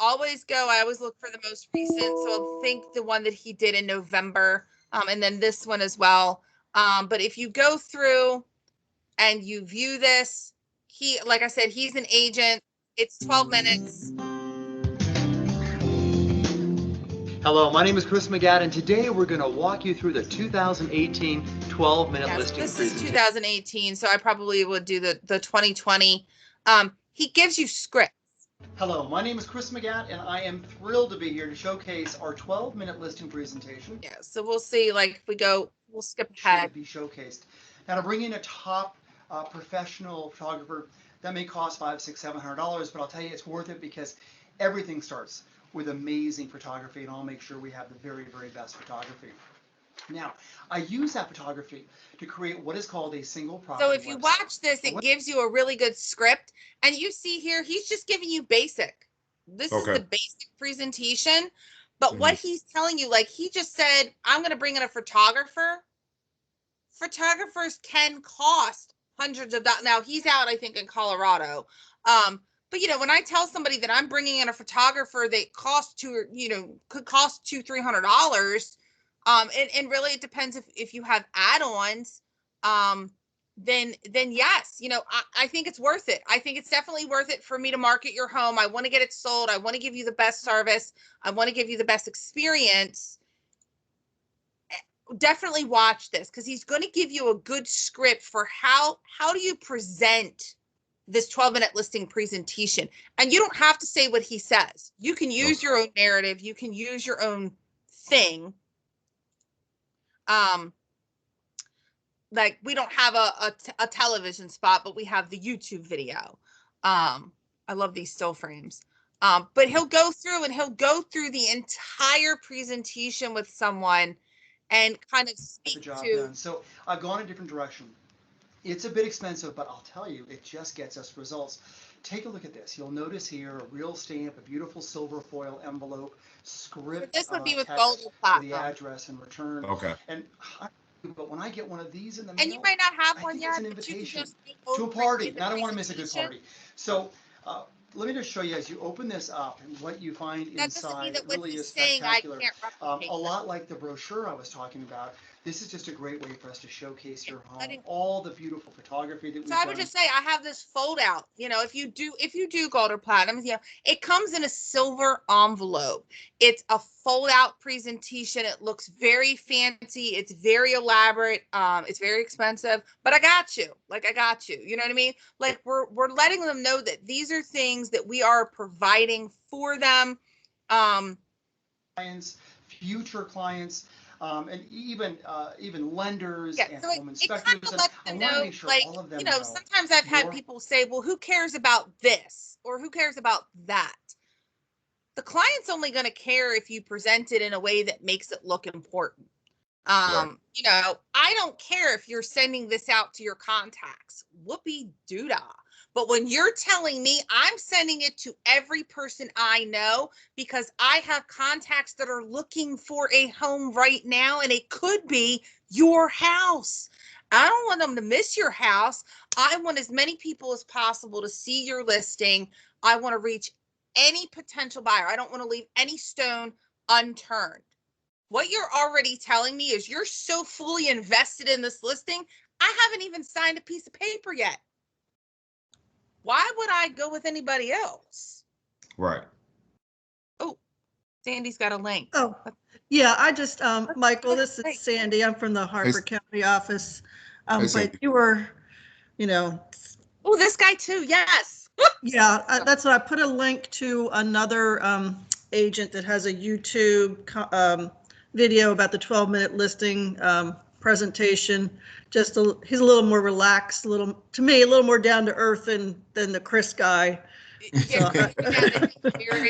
Always go, I always look for the most recent. So I think the one that he did in November, and then this one as well. But if you go through and you view this, like I said, he's an agent. It's 12 minutes. Hello, my name is Chris Magat, and today we're going to walk you through the 2018 12-minute listing This presentation. is 2018, so I probably would do the 2020. He gives you scripts. Hello, my name is Chris Magat, and I am thrilled to be here to showcase our 12-minute listing presentation. Yeah, so we'll see, like, if we go, we'll skip ahead. Be showcased. Now, to bring in a top professional photographer, that may cost $500, $600, $700, but I'll tell you it's worth it because everything starts with amazing photography, and I'll make sure we have the very, very best photography. Now, I use that photography to create what is called a single property So if you watch this, it gives you a really good script. And you see here, he's just giving you basic. This is the basic presentation. But what he's telling you, like he just said, I'm going to bring in a photographer. Photographers can cost hundreds of dollars. Now, he's out, I think, in Colorado. But, you know, when I tell somebody that I'm bringing in a photographer that costs could cost $200-300, and really it depends if you have add-ons, then yes, you know, I think it's worth it. I think it's definitely worth it for me to market your home. I want to get it sold. I want to give you the best service. I want to give you the best experience definitely watch this, because he's going to give you a good script for how do you present this 12-minute listing presentation. And you don't have to say what he says. You can use your own narrative. You can use your own thing. Like, we don't have a television spot, but we have the YouTube video. I love these still frames. But he'll go through the entire presentation with someone and kind of speak the job to. done. So I've gone a different direction. It's a bit expensive, but I'll tell you, it just gets us results. Take a look at this. You'll notice here a real stamp, a beautiful silver foil envelope, script, This would be with text Golden for the Platinum. address and return. Okay. And but when I get one of these in the mail, And you might not have I one think yet, it's an but you can invitation just make to a over party, in and I don't want to miss a good presentation. party. So let me just show you, as you open this up, and what you find That doesn't mean inside that what really he's is saying I spectacular. can't replicate. A lot like the brochure I was talking about. This is just a great way for us to showcase your home, Letting- all the beautiful photography that we've So I would done. just say I have this fold out. You know, if you do gold or platinum, you know, it comes in a silver envelope. It's a fold out presentation. It looks very fancy. It's very elaborate. It's very expensive, but I got you. Like, I got you. You know what I mean? Like, we're letting them know that these are things that we are providing for them. Clients, future clients, and even lenders Yeah, and so home it inspectors. kind of And lets I them want to know, make sure like, all of them you know, know sometimes I've had your people say, well, who cares about this? Or who cares about that? The client's only going to care if you present it in a way that makes it look important. Right. You know, I don't care if you're sending this out to your contacts. Whoopee doodah. But when you're telling me I'm sending it to every person I know because I have contacts that are looking for a home right now, and it could be your house. I don't want them to miss your house. I want as many people as possible to see your listing. I want to reach any potential buyer. I don't want to leave any stone unturned. What you're already telling me is you're so fully invested in this listing, I haven't even signed a piece of paper yet. Why would I go with anybody else? Right. Oh, Sandy's got a link. Oh, yeah, I just, Michael, this is Sandy. I'm from the Harford County office. But Sandy. you were, you know, Oh, this guy too. Yes. yeah, that's what I put a link to another agent that has a YouTube video about the 12-minute listing presentation. Just he's a little more relaxed, to me, a little more down to earth than the Chris guy. Yeah, So, very,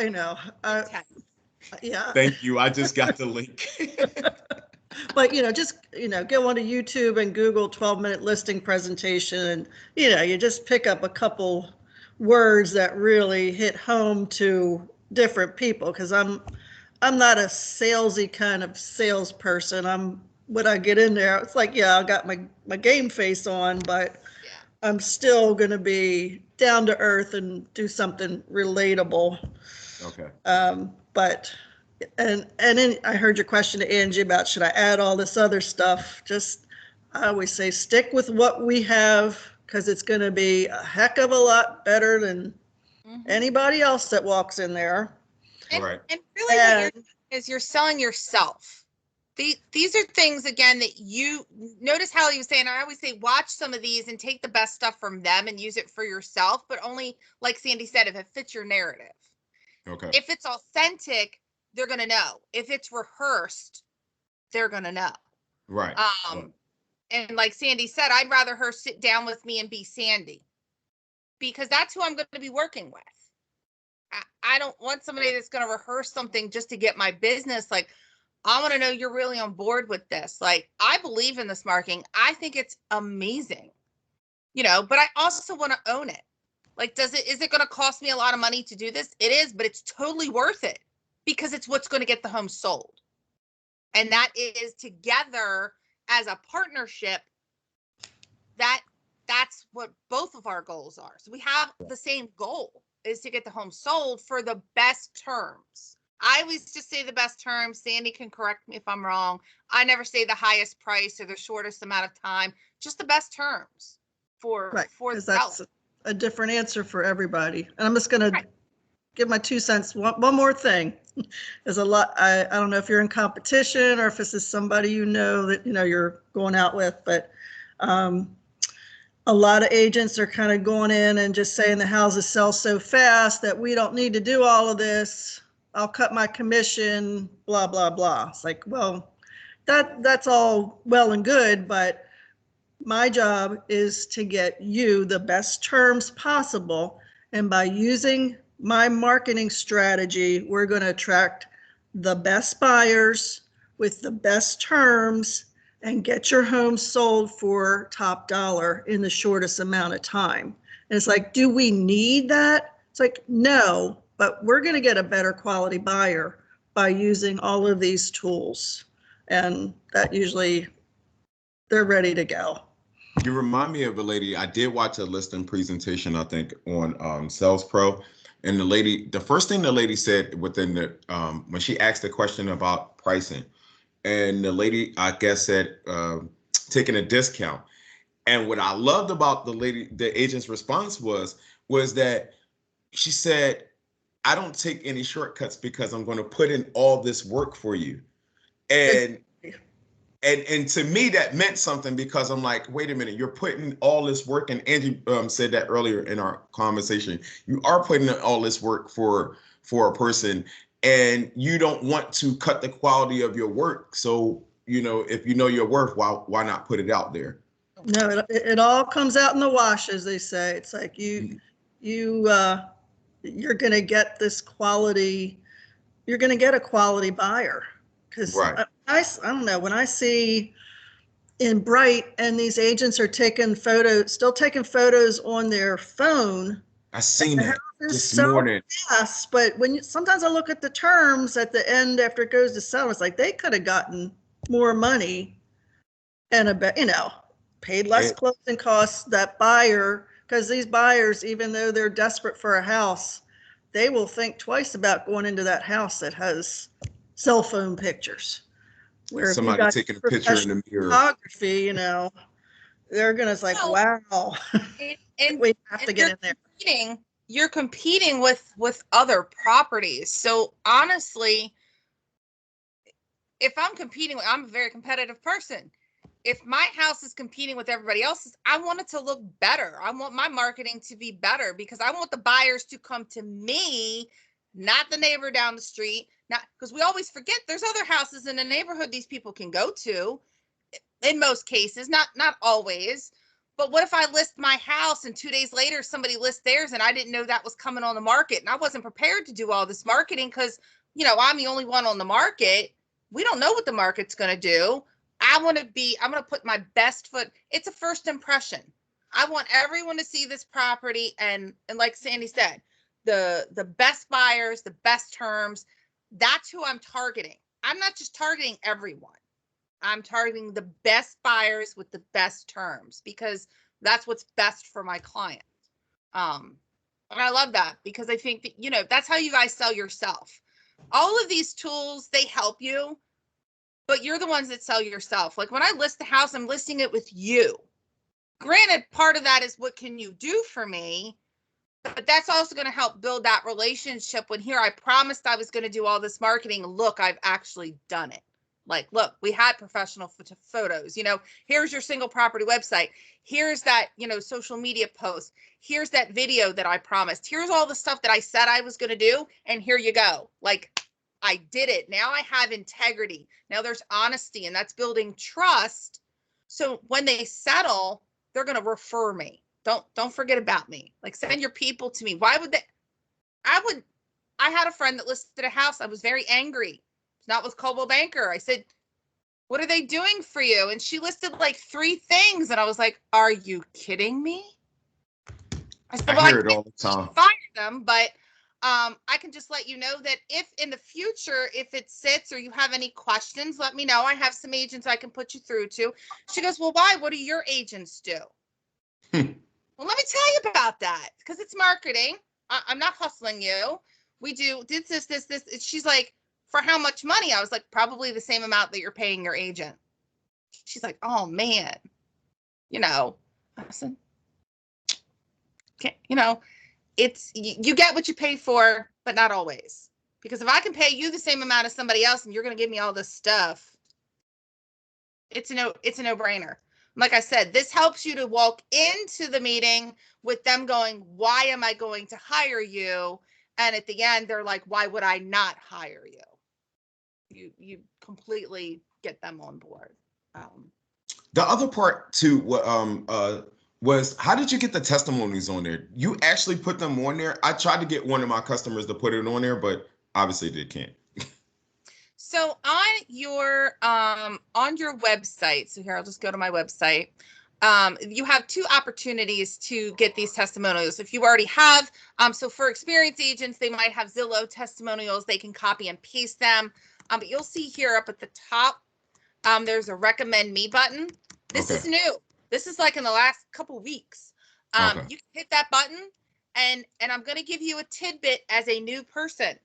you know, yeah. Thank you. I just got the link. But, you know, just, you know, go onto YouTube and Google 12-minute listing presentation, and, you know, you just pick up a couple words that really hit home to different people, because I'm not a salesy kind of salesperson. When I get in there, it's like, yeah, I got my game face on, but I'm still going to be down to earth and do something relatable. Okay. But and then I heard your question to Angie about, should I add all this other stuff? Just, I always say, stick with what we have, because it's going to be a heck of a lot better than anybody else that walks in there. Right. And really what you're doing is you're selling yourself. These are things, again, that you notice how he was saying, I always say, watch some of these and take the best stuff from them and use it for yourself, but only, like Sandy said, if it fits your narrative. Okay. If it's authentic, they're going to know. If it's rehearsed, they're going to know. Right. And like Sandy said, I'd rather her sit down with me and be Sandy, because that's who I'm going to be working with. I don't want somebody that's going to rehearse something just to get my business. Like, I want to know you're really on board with this. Like, I believe in this marketing. I think it's amazing, you know, but I also want to own it. Like, is it going to cost me a lot of money to do this? It is, but it's totally worth it, because it's what's going to get the home sold. And that is, together as a partnership, that's what both of our goals are. So we have the same goal, is to get the home sold for the best terms. I always just say the best terms. Sandy can correct me if I'm wrong. I never say the highest price or the shortest amount of time, just the best terms for the seller. That's a different answer for everybody. And I'm just going to give my 2 cents. One more thing. There's a lot, I don't know if you're in competition or if this is somebody that you're going out with, but a lot of agents are kind of going in and just saying the houses sell so fast that we don't need to do all of this. I'll cut my commission, blah, blah, blah. It's like, well, that's all well and good, but my job is to get you the best terms possible. And by using my marketing strategy, we're going to attract the best buyers with the best terms and get your home sold for top dollar in the shortest amount of time. And it's like, do we need that? It's like, no, but we're going to get a better quality buyer by using all of these tools. And that usually they're ready to go. You remind me of a lady. I did watch a listing presentation, I think, on Sales Pro. And the first thing the lady said within the, when she asked the question about pricing, and the lady, I guess, said, taking a discount. And what I loved about the agent's response was that she said, I don't take any shortcuts because I'm going to put in all this work for you. And to me, that meant something, because I'm like, wait a minute, you're putting all this work, and Angie said that earlier in our conversation. You are putting in all this work for a person, and you don't want to cut the quality of your work. So, if you know your worth, why not put it out there? No, it all comes out in the wash, as they say. It's like you're going to get this quality. You're going to get a quality buyer, because right. I don't know, when I see in Bright and these agents are still taking photos on their phone. I seen that this so morning. Fast, but sometimes I look at the terms at the end after it goes to sell, it's like they could have gotten more money and paid less closing costs. That buyer, because these buyers, even though they're desperate for a house, they will think twice about going into that house that has cell phone pictures. Where somebody taking a picture in the mirror, photography, they're gonna like, wow. And we have to get in there. You're competing with other properties. So honestly, if I'm I'm a very competitive person. If my house is competing with everybody else's, I want it to look better. I want my marketing to be better, because I want the buyers to come to me, not the neighbor down the street. Not because we always forget there's other houses in the neighborhood these people can go to, in most cases, not always. But what if I list my house and 2 days later somebody lists theirs and I didn't know that was coming on the market, and I wasn't prepared to do all this marketing because I'm the only one on the market. We don't know what the market's going to do. I'm going to put my best foot. It's a first impression. I want everyone to see this property, and like Sandy said, the best buyers, the best terms. That's who I'm targeting. I'm not just targeting everyone. I'm targeting the best buyers with the best terms, because that's what's best for my client. And I love that, because I think that, that's how you guys sell yourself. All of these tools, they help you, but you're the ones that sell yourself. Like when I list the house, I'm listing it with you. Granted, part of that is what can you do for me? But that's also going to help build that relationship when here I promised I was going to do all this marketing. Look, I've actually done it. Like, look, we had professional photos, here's your single property website. Here's that, social media post. Here's that video that I promised. Here's all the stuff that I said I was going to do. And here you go. Like, I did it. Now I have integrity. Now there's honesty, and that's building trust. So when they settle, they're going to refer me. Don't forget about me. Like, send your people to me. Why would they? I had a friend that listed a house. I was very angry. It's not with Coldwell Banker. I said, what are they doing for you? And she listed like 3 things. And I was like, are you kidding me? I said, well, I hear it all the time. Fire them, but I can just let you know that if in the future, if it sits or you have any questions, let me know. I have some agents I can put you through to. She goes, well, why? What do your agents do? Well, let me tell you about that, because it's marketing. I'm not hustling you. We did this. She's like, for how much money? I was like, probably the same amount that you're paying your agent. She's like, oh man, I said, okay, it's, you get what you pay for. but not always. Because if I can pay you the same amount as somebody else and you're going to give me all this stuff, it's a no-brainer. Like I said, this helps you to walk into the meeting with them going, why am I going to hire you? And at the end, they're like, why would I not hire you? You completely get them on board. The other part too, was how did you get the testimonies on there? You actually put them on there? I tried to get one of my customers to put it on there, but obviously they can't. So on your website, so here, I'll just go to my website. You have two opportunities to get these testimonials. If you already have, so for experienced agents, they might have Zillow testimonials. They can copy and paste them. But you'll see here up at the top, there's a recommend me button. This is new. This is like in the last couple weeks. You can hit that button, and I'm going to give you a tidbit as a new person.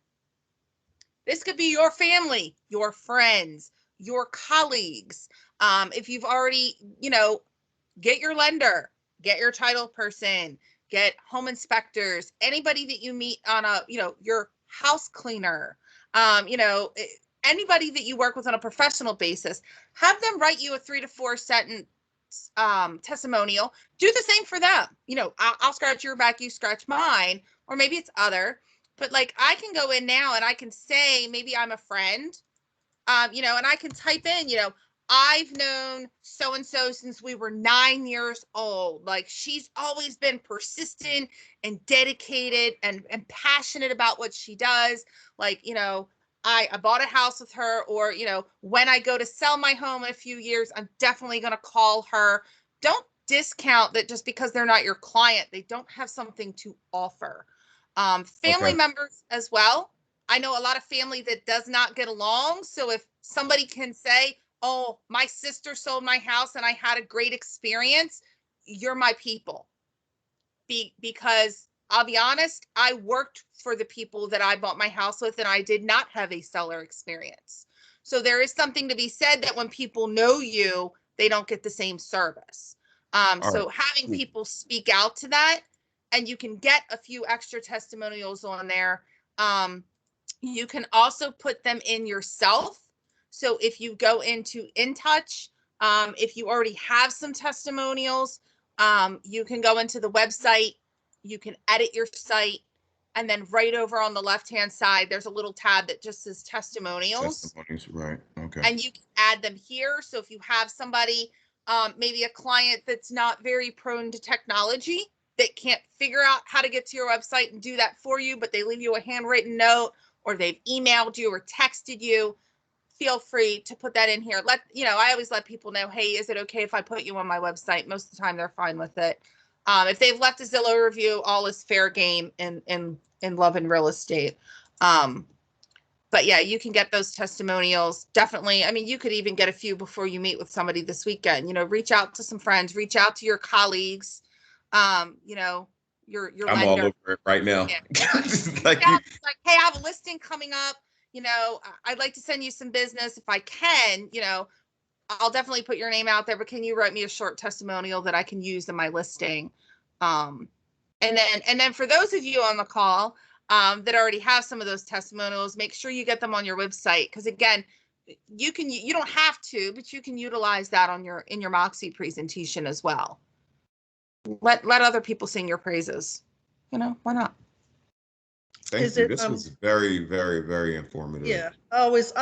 This could be your family, your friends, your colleagues. If you've already, get your lender, get your title person, get home inspectors, anybody that you meet on your house cleaner, anybody that you work with on a professional basis, have them write you a 3 to 4 sentence testimonial. Do the same for them. I'll scratch your back, you scratch mine, or maybe it's other. But like I can go in now and I can say, maybe I'm a friend, and I can type in, I've known so-and-so since we were 9 years old. Like she's always been persistent and dedicated and passionate about what she does. Like, I bought a house with her, or, when I go to sell my home in a few years, I'm definitely going to call her. Don't discount that just because they're not your client. They don't have something to offer. Family members as well. I know a lot of family that does not get along. So if somebody can say, oh, my sister sold my house and I had a great experience, you're my people. Because I'll be honest, I worked for the people that I bought my house with and I did not have a seller experience. So there is something to be said that when people know you, they don't get the same service. So having people speak out to that, and you can get a few extra testimonials on there. You can also put them in yourself. So if you go into InTouch, if you already have some testimonials, you can go into the website, you can edit your site, and then right over on the left-hand side, there's a little tab that just says testimonials. Testimonials, right. Okay. And you can add them here. So if you have somebody, maybe a client that's not very prone to technology, that can't figure out how to get to your website and do that for you, but they leave you a handwritten note, or they've emailed you or texted you, feel free to put that in here. I always let people know, hey, is it okay if I put you on my website? Most of the time they're fine with it. If they've left a Zillow review, all is fair game in love and real estate. But yeah, you can get those testimonials. Definitely. I mean, you could even get a few before you meet with somebody this weekend. Reach out to some friends, reach out to your colleagues. Your I'm lender. all over it right now. Yeah. like, hey, I have a listing coming up. I'd like to send you some business if I can. I'll definitely put your name out there, but can you write me a short testimonial that I can use in my listing? And then for those of you on the call that already have some of those testimonials, make sure you get them on your website, because again, you don't have to, but you can utilize that in your Moxi presentation as well. Let other people sing your praises. Why not? Thank you. This was very, very, very informative. Yeah, I always